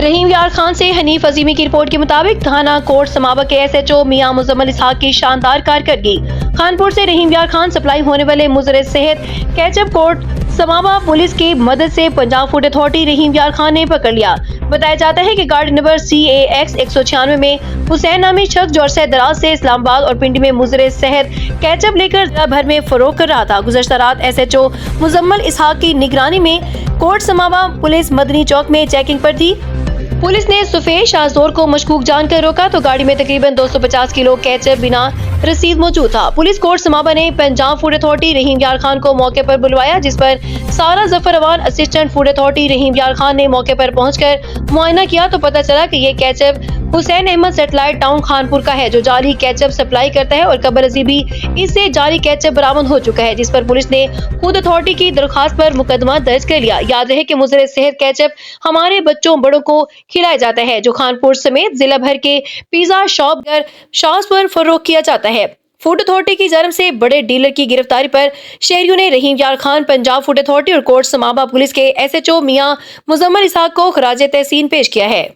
रहीम यार खान से हनीफ अजीमी की रिपोर्ट के मुताबिक थाना कोट समाबा के एसएचओ मियां मुजम्मल इसहाक की शानदार कारकर्दगी। खानपुर से रहीम यार खान सप्लाई होने वाले मुजरे सेहत केचप कोट समाबा पुलिस की मदद से पंजाब फूड अथॉरिटी रहीम यार खान ने पकड़ लिया। बताया जाता है कि गाड़ी नंबर CAX 196 में हुसैन नामी शख्स जो अरसे दराज से इस्लामाबाद और पिंडी में मुजरे सेहत केचप लेकर जिला भर में फरोख्त कर रहा था। गुज़श्ता रात एसएचओ मुजम्मल इसहाक की निगरानी में कोट समाबा पुलिस मदनी चौक में चेकिंग पर थी। पुलिस ने सुफेश शाहजोर को मशकूक जानकर रोका तो गाड़ी में तकरीबन 250 किलो केचप बिना रसीद मौजूद था। पुलिस कोट समाबा ने पंजाब फूड अथॉरिटी रहीम यार खान को मौके पर बुलवाया, जिस पर Sara Zafar Awan assistant food authority Rahim Yar Khan ने मौके पर पहुंचकर मुआयना किया तो पता चला कि ये ketchup Hussain Ahmed satellite town Khanpur का है, जो जाली केचप सप्लाई करता है और कबल अजी भी इससे जाली केचप बरामद हो चुका है, जिस पर पुलिस ने फूड अथॉरिटी की दरखास्त पर मुकदमा दर्ज कर लिया। याद रहे कि मुजरे सेहत केचप हमारे बच्चों बड़ों को खिलाया जाता है, जो खानपुर समेत जिला भर के पिज्जा शॉप्स पर फरोख्त किया जाता है। फूड अथॉरिटी की जानिब से बड़े डीलर की गिरफ्तारी पर शहरियों ने रहीम यार खान, पंजाब फूड अथॉरिटी और कोट समाबा पुलिस के एसएचओ मियां मुजम्मल इसहाक को खराजे तहसीन पेश किया है।